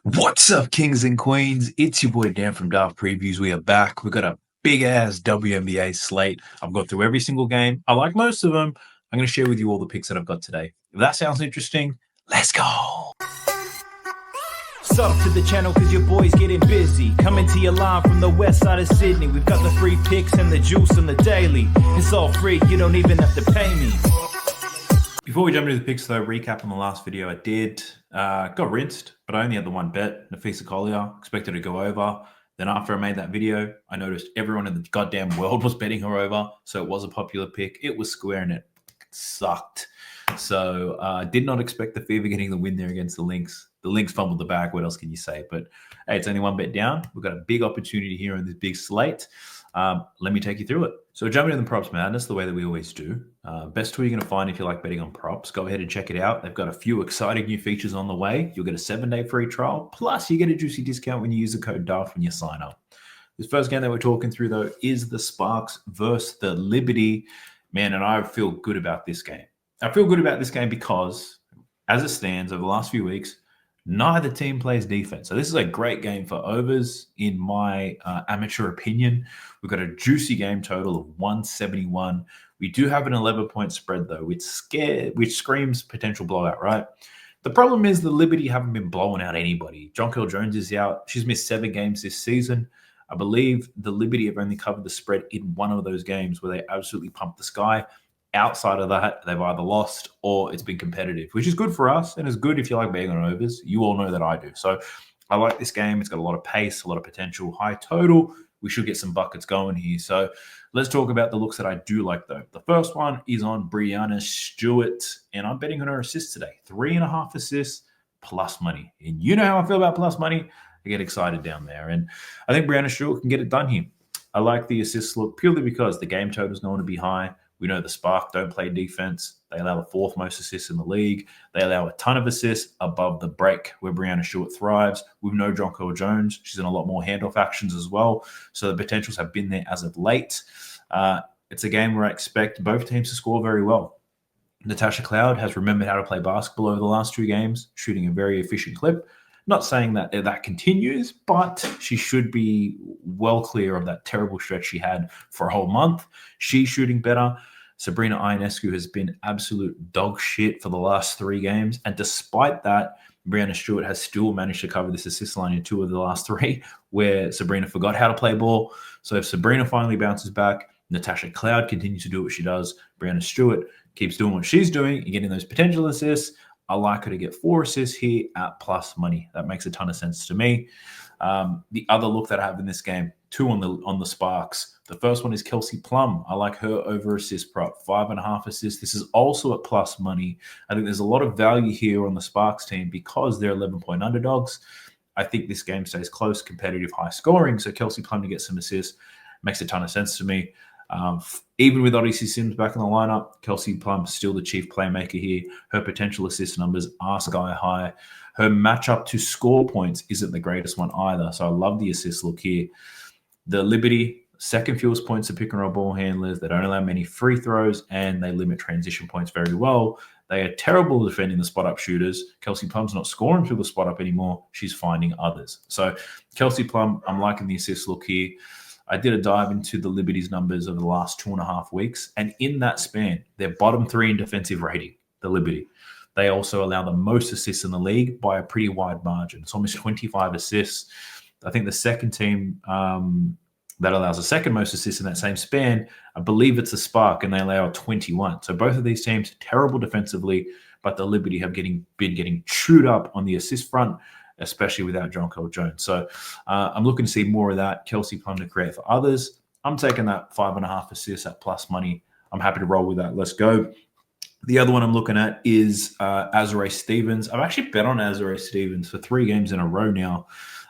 What's up, kings and queens? It's your boy Dan from Daft Previews. We are back. We've got a big ass WNBA slate. I've gone through every single game. I like most of them. I'm going to share with you all the picks that I've got today. If that sounds interesting, let's go. Sub to the channel cause your boy's getting busy. Coming to you live from the west side of Sydney. We've got the free picks and the juice on the daily. It's all free, you don't even have to pay me. Before we jump into the picks, though, recap on the last video I did. Got rinsed, but I only had the one bet, Nafisa Collier. Expected to go over. Then after I made that video, I noticed everyone in the goddamn world was betting her over. So it was a popular pick. It was square and it sucked. So I did not expect the Fever getting the win there against the Lynx. The Lynx fumbled the bag. What else can you say? But hey, it's only one bet down. We've got a big opportunity here on this big slate. Let me take you through it. So jumping into the props madness, the way that we always do. Best tool you're going to find if you like betting on props. Go ahead and check it out. They've got a few exciting new features on the way. You'll get a 7-day free trial. Plus, you get a juicy discount when you use the code DAFT when you sign up. This first game that we're talking through, though, is the Sparks versus the Liberty. Man, and I feel good about this game. I feel good about this game because, as it stands over the last few weeks, neither team plays defense. So this is a great game for overs, in my amateur opinion. We've got a juicy game total of 171. We do have an 11-point spread, though, which screams potential blowout, right? The problem is the Liberty haven't been blowing out anybody. Jonquel Jones is out. She's missed 7 games this season. I believe the Liberty have only covered the spread in one of those games where they absolutely pumped the sky. Outside of that, they've either lost or it's been competitive, which is good for us and is good if you like betting on overs. You all know that I do. So I like this game. It's got a lot of pace, a lot of potential, high total. We should get some buckets going here. So let's talk about the looks that I do like, though. The first one is on Brianna Stewart, and I'm betting on her assists today. 3.5 assists plus money. And you know how I feel about plus money. I get excited down there. And I think Brianna Stewart can get it done here. I like the assist look purely because the game total is going to be high. We know the Spark don't play defense. They allow the 4th most assists in the league. They allow a ton of assists above the break where Brianna Stewart thrives. We've known Jonquel Jones. She's in a lot more handoff actions as well. So the potentials have been there as of late. It's a game where I expect both teams to score very well. Natasha Cloud has remembered how to play basketball over the last 2 games, shooting a very efficient clip. Not saying that continues, but she should be well clear of that terrible stretch she had for a whole month. She's shooting better. Sabrina Ionescu has been absolute dog shit for the last 3 games. And despite that, Brianna Stewart has still managed to cover this assist line in 2 of the last 3, where Sabrina forgot how to play ball. So if Sabrina finally bounces back, Natasha Cloud continues to do what she does. Brianna Stewart keeps doing what she's doing and getting those potential assists. I like her to get 4 assists here at plus money. That makes a ton of sense to me. The other look that I have in this game, 2 on the Sparks. The first one is Kelsey Plum. I like her over assist prop, 5.5 assists. This is also at plus money. I think there's a lot of value here on the Sparks team because they're 11-point underdogs. I think this game stays close, competitive, high scoring. So Kelsey Plum to get some assists makes a ton of sense to me. Even with Odyssey Sims back in the lineup, Kelsey Plum still the chief playmaker here. Her potential assist numbers are sky high. Her matchup to score points isn't the greatest one either. So I love the assist look here. The Liberty, second fewest points to pick and roll ball handlers. They don't allow many free throws and they limit transition points very well. They are terrible defending the spot up shooters. Kelsey Plum's not scoring through the spot up anymore. She's finding others. So Kelsey Plum, I'm liking the assist look here. I did a dive into the Liberty's numbers over the last 2.5 weeks. And in that span, they're bottom 3 in defensive rating, the Liberty. They also allow the most assists in the league by a pretty wide margin. It's almost 25 assists. I think the second team that allows the second most assists in that same span, I believe it's the Spark, and they allow 21. So both of these teams, terrible defensively, but the Liberty have been getting chewed up on the assist front, especially without Jonquel Jones. So I'm looking to see more of that. Kelsey Plum to create for others. I'm taking that 5.5 assists at plus money. I'm happy to roll with that. Let's go. The other one I'm looking at is Azurá Stevens. I've actually bet on Azurá Stevens for 3 games in a row now.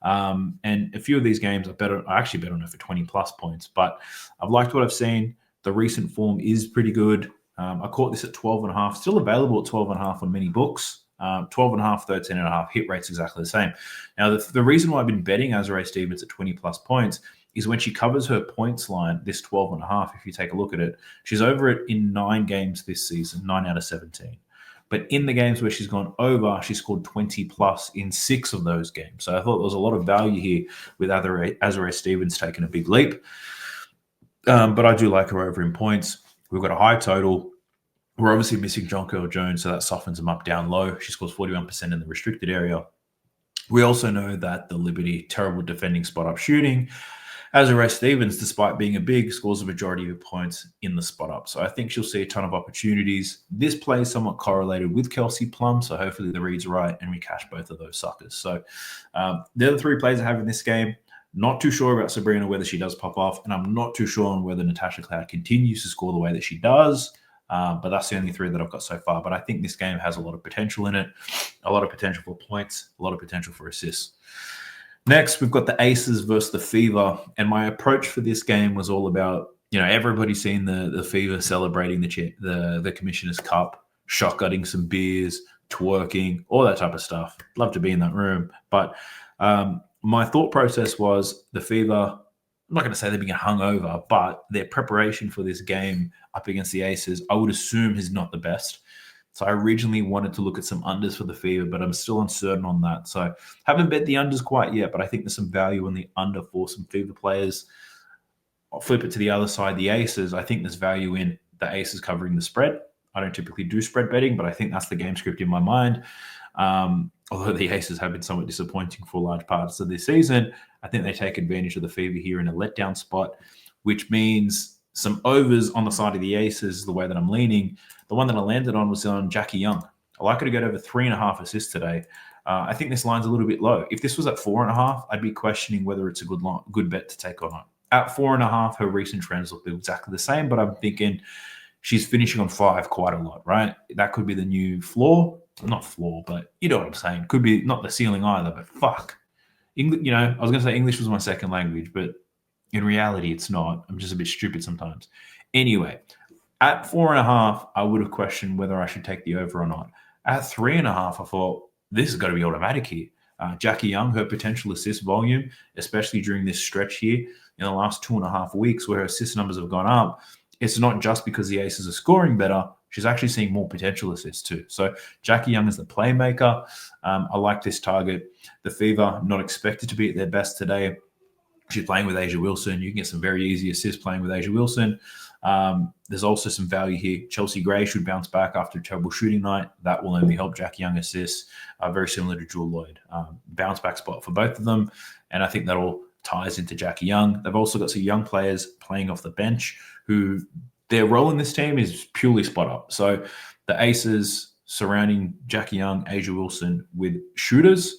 And a few of these games I actually bet on her for 20 plus points, but I've liked what I've seen. The recent form is pretty good. I caught this at 12.5, still available at 12.5 on many books. 12.5, 13.5 hit rates exactly the same. Now, the reason why I've been betting Azurá Stevens at 20 plus points is when she covers her points line, this 12.5, if you take a look at it, she's over it in 9 games this season, 9 out of 17. But in the games where she's gone over, she scored 20 plus in 6 of those games. So I thought there was a lot of value here with Azurá Stevens taking a big leap. But I do like her over in points. We've got a high total. We're obviously missing Jonquel Jones, so that softens him up down low. She scores 41% in the restricted area. We also know that the Liberty, terrible defending spot-up shooting. Azurá Stevens, despite being a big, scores the majority of her points in the spot-up. So I think she'll see a ton of opportunities. This play is somewhat correlated with Kelsey Plum, so hopefully the read's right and we cash both of those suckers. So they're the 3 plays I have in this game. Not too sure about Sabrina, whether she does pop off, and I'm not too sure on whether Natasha Cloud continues to score the way that she does. But that's the only 3 that I've got so far. But I think this game has a lot of potential in it, a lot of potential for points, a lot of potential for assists. Next, we've got the Aces versus the Fever. And my approach for this game was all about, everybody's seen the Fever celebrating the Commissioner's Cup, shotgunning some beers, twerking, all that type of stuff. Love to be in that room. But my thought process was the Fever, I'm not going to say they're being hungover, but their preparation for this game up against the Aces, I would assume, is not the best. So I originally wanted to look at some unders for the Fever, but I'm still uncertain on that. So haven't bet the unders quite yet, but I think there's some value in the under for some Fever players. I'll flip it to the other side, the Aces. I think there's value in the Aces covering the spread. I don't typically do spread betting, but I think that's the game script in my mind. Although the Aces have been somewhat disappointing for large parts of this season, I think they take advantage of the Fever here in a letdown spot, which means some overs on the side of the Aces, the way that I'm leaning. The one that I landed on was on Jackie Young. I like her to get over 3.5 assists today. I think this line's a little bit low. If this was at 4.5, I'd be questioning whether it's a good bet to take or not. At 4.5, her recent trends look exactly the same, but I'm thinking she's finishing on 5 quite a lot, right? That could be the new floor. Not floor, but you know what I'm saying. Could be not the ceiling either, but fuck. I was going to say English was my second language, but in reality, it's not. I'm just a bit stupid sometimes. Anyway, at 4.5, I would have questioned whether I should take the over or not. At 3.5, I thought, this has got to be automatic here. Jackie Young, her potential assist volume, especially during this stretch here in the last 2.5 weeks where her assist numbers have gone up, it's not just because the Aces are scoring better. She's actually seeing more potential assists too. So Jackie Young is the playmaker. I like this target. The Fever, not expected to be at their best today. She's playing with Asia Wilson. You can get some very easy assists playing with Asia Wilson. There's also some value here. Chelsea Gray should bounce back after a terrible shooting night. That will only help Jackie Young assists. Very similar to Jewel Lloyd. Bounce back spot for both of them. And I think that all ties into Jackie Young. They've also got some young players playing off the bench who their role in this team is purely spot up. So the Aces surrounding Jackie Young, Asia Wilson with shooters.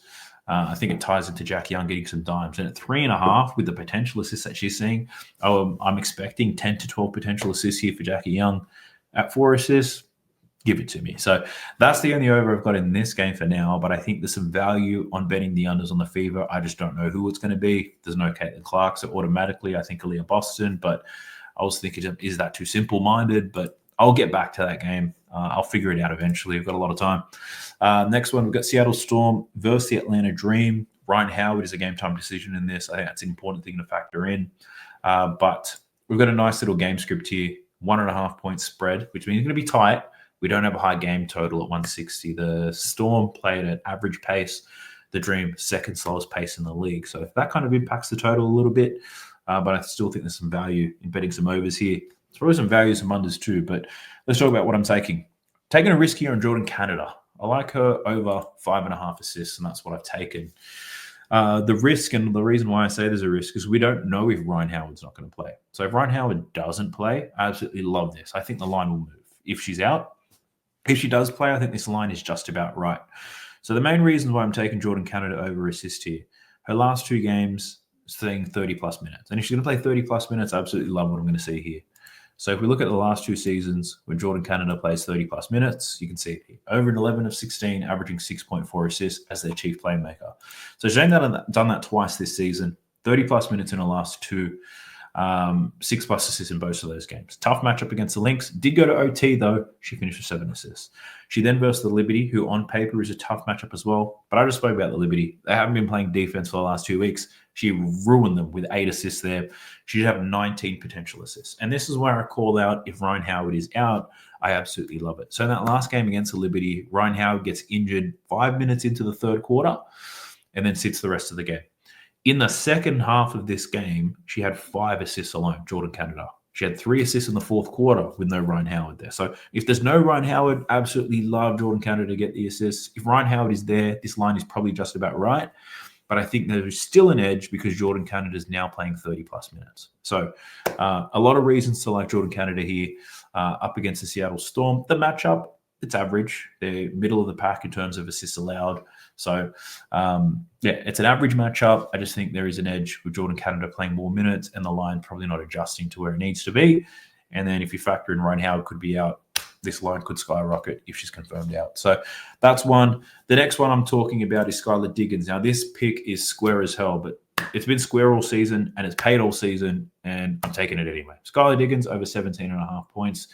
I think it ties into Jackie Young getting some dimes. And at 3.5, with the potential assists that she's seeing, I'm expecting 10 to 12 potential assists here for Jackie Young. At 4 assists, give it to me. So that's the only over I've got in this game for now, but I think there's some value on betting the unders on the Fever. I just don't know who it's going to be. There's no Caitlin Clark, so automatically I think Aaliyah Boston, but I was thinking, is that too simple-minded? But I'll get back to that game. I'll figure it out eventually. We've got a lot of time. Next one, we've got Seattle Storm versus the Atlanta Dream. Ryan Howard is a game-time decision in this. I think that's an important thing to factor in. But we've got a nice little game script here. 1.5 point spread, which means it's going to be tight. We don't have a high game total at 160. The Storm played at average pace. The Dream, second slowest pace in the league. So that kind of impacts the total a little bit. But I still think there's some value in betting some overs here. There's probably some value, some unders too. But let's talk about what I'm taking. Taking a risk here on Jordan Canada. I like her over 5.5 assists, and that's what I've taken. The risk, and the reason why I say there's a risk, is we don't know if Ryan Howard's not going to play. So if Ryan Howard doesn't play, I absolutely love this. I think the line will move. If she's out, if she does play, I think this line is just about right. So the main reason why I'm taking Jordan Canada over assist here, her last 2 games, saying 30-plus minutes. And if she's going to play 30-plus minutes, I absolutely love what I'm going to see here. So if we look at the last 2 seasons when Jordan Canada plays 30-plus minutes, you can see it over an 11 of 16, averaging 6.4 assists as their chief playmaker. So she's done that twice this season, 30-plus minutes in the last 2, 6-plus assists in both of those games. Tough matchup against the Lynx. Did go to OT, though. She finished with 7 assists. She then versed the Liberty, who on paper is a tough matchup as well. But I just spoke about the Liberty. They haven't been playing defense for the last 2 weeks. She ruined them with 8 assists there. She should have 19 potential assists. And this is where I call out if Ryan Howard is out, I absolutely love it. So in that last game against the Liberty, Ryan Howard gets injured 5 minutes into the third quarter and then sits the rest of the game. In the second half of this game, she had 5 assists alone, Jordan Canada. She had 3 assists in the fourth quarter with no Ryan Howard there. So if there's no Ryan Howard, absolutely love Jordan Canada to get the assists. If Ryan Howard is there, this line is probably just about right. But I think there's still an edge because Jordan Canada is now playing 30-plus minutes. So a lot of reasons to like Jordan Canada here up against the Seattle Storm. The matchup, it's average. They're middle of the pack in terms of assists allowed. So, it's an average matchup. I just think there is an edge with Jordan Canada playing more minutes and the line probably not adjusting to where it needs to be. And then if you factor in Ryan Howard could be out, this line could skyrocket if she's confirmed out. So that's one. The next one I'm talking about is Skylar Diggins. Now, this pick is square as hell, but it's been square all season and it's paid all season, and I'm taking it anyway. Skylar Diggins over 17.5 points,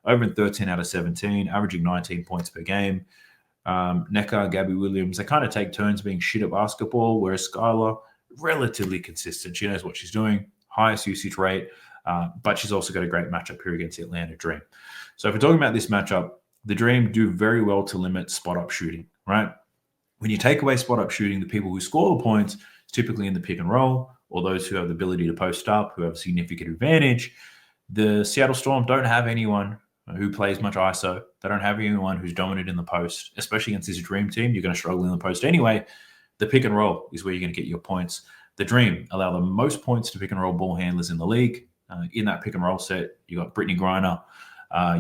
over in 13 out of 17, averaging 19 points per game. Nneka, Gabby Williams, they kind of take turns being shit at basketball, whereas Skylar, relatively consistent. She knows what she's doing, highest usage rate, but she's also got a great matchup here against the Atlanta Dream. So if we're talking about this matchup, the Dream do very well to limit spot-up shooting, right? When you take away spot-up shooting, the people who score the points, typically in the pick and roll, or those who have the ability to post up, who have significant advantage. The Seattle Storm don't have anyone who plays much ISO. They don't have anyone who's dominant in the post, especially against this Dream team. You're going to struggle in the post anyway. The pick and roll is where you're going to get your points. The Dream allow the most points to pick and roll ball handlers in the league. In that pick and roll set, you've got Brittany Griner,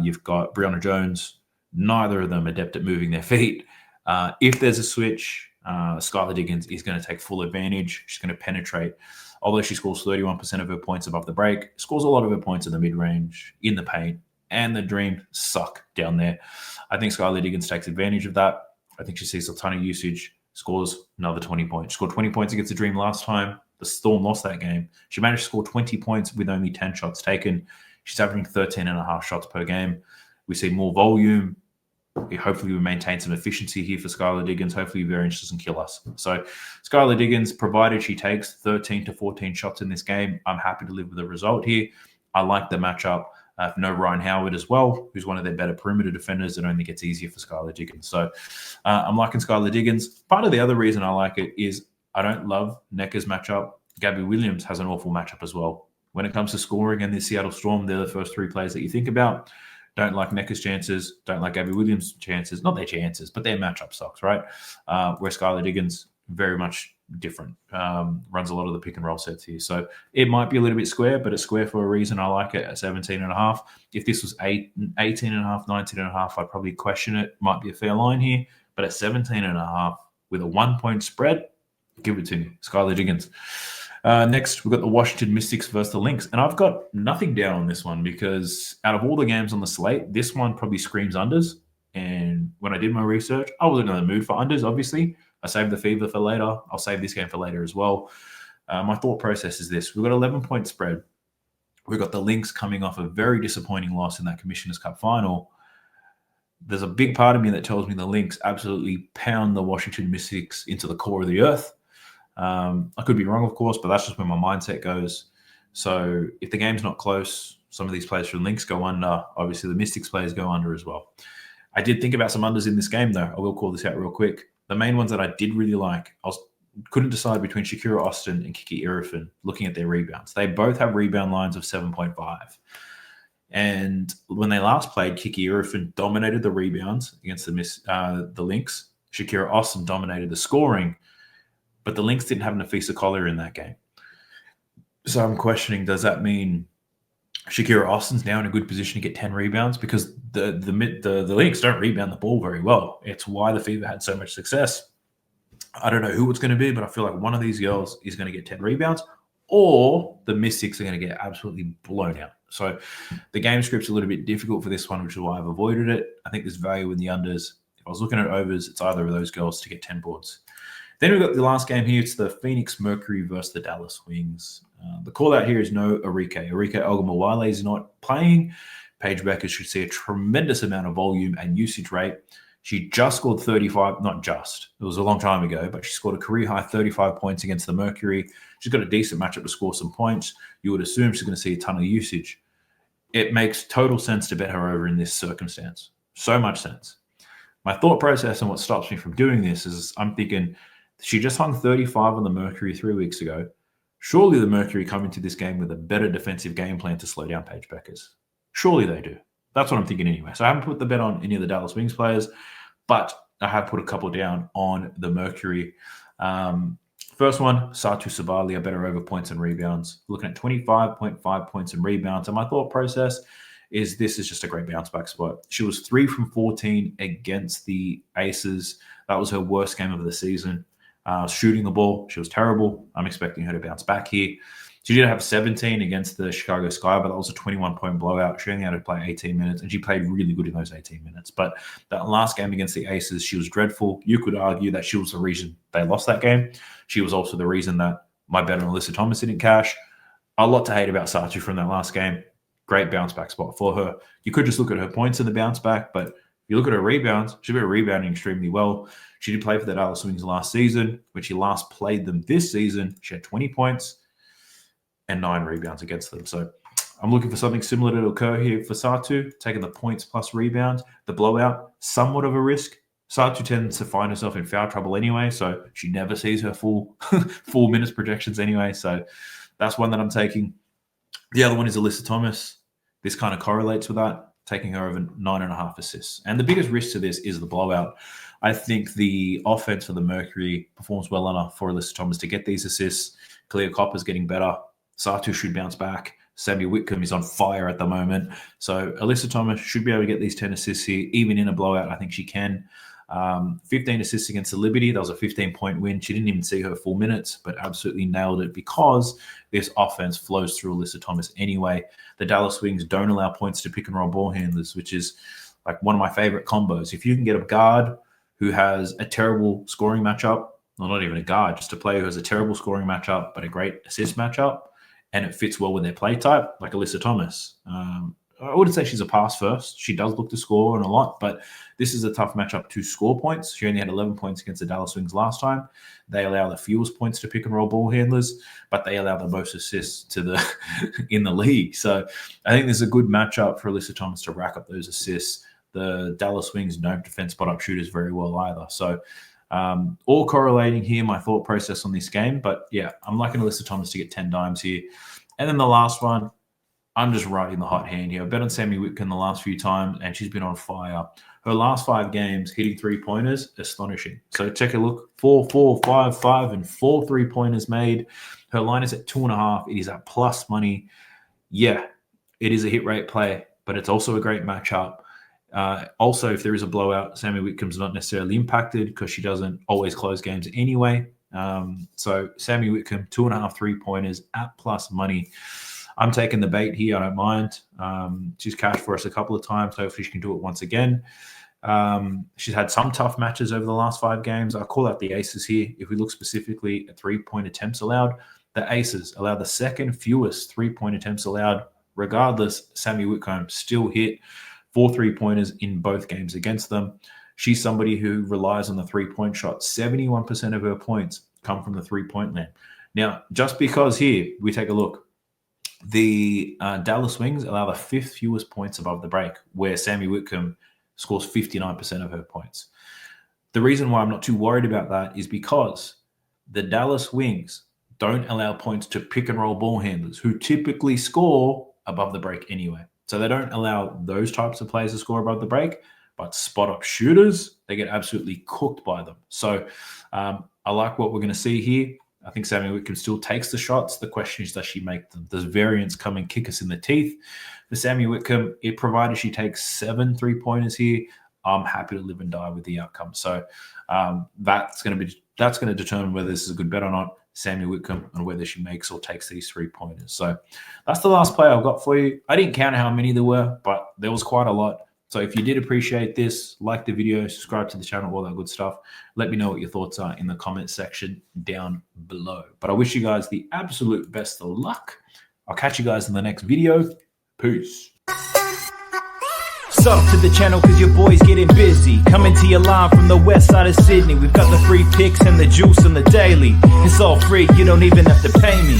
you've got Brianna Jones. Neither of them adept at moving their feet. If there's a switch, Skylar Diggins is going to take full advantage. She's going to penetrate. Although she scores 31% of her points above the break, scores a lot of her points in the mid-range, in the paint, and the Dream suck down there. I think Skylar Diggins takes advantage of that. I think she sees a ton of usage, scores another 20 points. She scored 20 points against the Dream last time. The Storm lost that game. She managed to score 20 points with only 10 shots taken. She's averaging 13.5 shots per game. We see more volume. Hopefully we maintain some efficiency here for Skylar Diggins. Hopefully variance doesn't kill us. So Skylar Diggins, provided she takes 13 to 14 shots in this game, I'm happy to live with the result here. I like the matchup. No Ryan Howard as well, who's one of their better perimeter defenders. It only gets easier for Skylar Diggins. So I'm liking Skylar Diggins. Part of the other reason I like it is I don't love Nneka's matchup. Gabby Williams has an awful matchup as well. When it comes to scoring and the Seattle Storm, they're the first 3 players that you think about. Don't like Nneka's chances. Don't like Gabby Williams' chances. Not their chances, but their matchup sucks, right? Where Skylar Diggins, very much different. Runs a lot of the pick and roll sets here. So it might be a little bit square, but it's square for a reason. I like it at 17.5. If this was 18.5, 19.5, I'd probably question it. Might be a fair line here. But at 17.5 with a 1-point spread, give it to me. Skylar Diggins. Next, we've got the Washington Mystics versus the Lynx. And I've got nothing down on this one because out of all the games on the slate, this one probably screams unders. And when I did my research, I wasn't in the mood for unders, obviously. I saved the fever for later. I'll save this game for later as well. My thought process is this. We've got 11-point spread. We've got the Lynx coming off a very disappointing loss in that Commissioner's Cup final. There's a big part of me that tells me the Lynx absolutely pound the Washington Mystics into the core of the earth. I could be wrong, of course, but that's just where my mindset goes. So if the game's not close, some of these players from Lynx go under. Obviously, the Mystics players go under as well. I did think about some unders in this game, though. I will call this out real quick. The main ones that I did really like, couldn't decide between Shakira Austin and Kiki Irifin looking at their rebounds. They both have rebound lines of 7.5. And when they last played, Kiki Irifin dominated the rebounds against the Lynx. Shakira Austin dominated the scoring. But the Lynx didn't have Nafisa Collier in that game. So I'm questioning, does that mean Shakira Austin's now in a good position to get 10 rebounds? Because the Lynx don't rebound the ball very well. It's why the Fever had so much success. I don't know who it's going to be, but I feel like one of these girls is going to get 10 rebounds, or the Mystics are going to get absolutely blown out. So the game script's a little bit difficult for this one, which is why I've avoided it. I think there's value in the unders. If I was looking at overs, it's either of those girls to get 10 boards. Then we've got the last game here. It's the Phoenix Mercury versus the Dallas Wings. The call out here is no Arike. Arike Ogunbowale is not playing. Paige Becker should see a tremendous amount of volume and usage rate. She just scored 35, not just. It was a long time ago, but she scored a career-high 35 points against the Mercury. She's got a decent matchup to score some points. You would assume she's going to see a ton of usage. it makes total sense to bet her over in this circumstance. So much sense. My thought process and what stops me from doing this is I'm thinking she just hung 35 on the Mercury 3 weeks ago. Surely the Mercury come into this game with a better defensive game plan to slow down Paige Beckers. Surely they do. That's what I'm thinking anyway. So I haven't put the bet on any of the Dallas Wings players, but I have put a couple down on the Mercury. First one, Satu Sabalia, better over points and rebounds. Looking at 25.5 points and rebounds. And my thought process is this is just a great bounce back spot. She was 3 from 14 against the Aces. That was her worst game of the season. Shooting the ball, she was terrible. I'm expecting her to bounce back here. She did have 17 against the Chicago Sky, but that was a 21-point blowout. She only had to play 18 minutes, and she played really good in those 18 minutes. But that last game against the Aces, she was dreadful. You could argue that she was the reason they lost that game. She was also the reason that my bet on Alyssa Thomas didn't cash. A lot to hate about Satu from that last game. Great bounce back spot for her. You could just look at her points in the bounce back, but if you look at her rebounds, she's been rebounding extremely well. She did play for the Dallas Wings last season. When she last played them this season, she had 20 points and 9 rebounds against them. So I'm looking for something similar to occur here for Satu, taking the points plus rebound. The blowout, somewhat of a risk. Satu tends to find herself in foul trouble anyway, so she never sees her full minutes projections anyway. So that's one that I'm taking. The other one is Alyssa Thomas. This kind of correlates with that, taking her over 9.5 assists. And the biggest risk to this is the blowout. I think the offense for the Mercury performs well enough for Alyssa Thomas to get these assists. Cleo Copper's getting better. Satu should bounce back. Sammy Whitcomb is on fire at the moment. So Alyssa Thomas should be able to get these 10 assists here. Even in a blowout, I think she can. 15 assists against the Liberty. That was a 15-point win. She didn't even see her full minutes, but absolutely nailed it because this offense flows through Alyssa Thomas anyway. The Dallas Wings don't allow points to pick and roll ball handlers, which is like one of my favorite combos. If you can get a guard who has a terrible scoring matchup, well, not even a guard, just a player who has a terrible scoring matchup, but a great assist matchup, and it fits well with their play type, like Alyssa Thomas. I wouldn't say she's a pass first. She does look to score and a lot, but this is a tough matchup to score points. She only had 11 points against the Dallas Wings last time. They allow the fewest points to pick and roll ball handlers, but they allow the most assists to in the league. So I think there's a good matchup for Alyssa Thomas to rack up those assists. The Dallas Wings don't defend spot-up shooters very well either. So all correlating here, my thought process on this game. But yeah, I'm liking Alyssa Thomas to get 10 dimes here. And then the last one, I'm just riding the hot hand here. I've bet on Sammy Whitcomb the last few times, and she's been on fire. Her last 5 games hitting 3-pointers, astonishing. So take a look. 4, 4, 5, 5, and 4 3-pointers made. Her line is at 2.5. It is at plus money. Yeah, it is a hit rate play, but it's also a great matchup. Also, if there is a blowout, Sammy Whitcomb's not necessarily impacted because she doesn't always close games anyway. So Sammy Whitcomb, 2.5 3-pointers at plus money. I'm taking the bait here. I don't mind. She's cashed for us a couple of times. Hopefully she can do it once again. She's had some tough matches over the last 5 games. I call out the Aces here. If we look specifically at 3-point attempts allowed, the Aces allow the second fewest 3-point attempts allowed. Regardless, Sammy Whitcomb still hit 4 3-pointers in both games against them. She's somebody who relies on the 3-point shot. 71% of her points come from the 3-point land. Now, just because here, we take a look, the Dallas Wings allow the 5th fewest points above the break, where Sammy Whitcomb scores 59% of her points. The reason why I'm not too worried about that is because the Dallas Wings don't allow points to pick and roll ball handlers who typically score above the break anyway. So they don't allow those types of players to score above the break, but spot-up shooters, they get absolutely cooked by them. So I like what we're going to see here. I think Sammy Whitcomb still takes the shots. The question is, does she make them? Does variance come and kick us in the teeth? For Sammy Whitcomb, provided she takes 7 3-pointers here, I'm happy to live and die with the outcome. So that's going to determine whether this is a good bet or not. Sammy Whitcomb and whether she makes or takes these 3-pointers. So that's the last play I've got for you. I didn't count how many there were, but there was quite a lot. So if you did appreciate this, like the video, subscribe to the channel, all that good stuff. Let me know what your thoughts are in the comment section down below. But I wish you guys the absolute best of luck. I'll catch you guys in the next video. Peace. Sub to the channel cause your boy's getting busy. Coming to you live from the west side of Sydney. We've got the free picks and the juice on the daily. It's all free, you don't even have to pay me.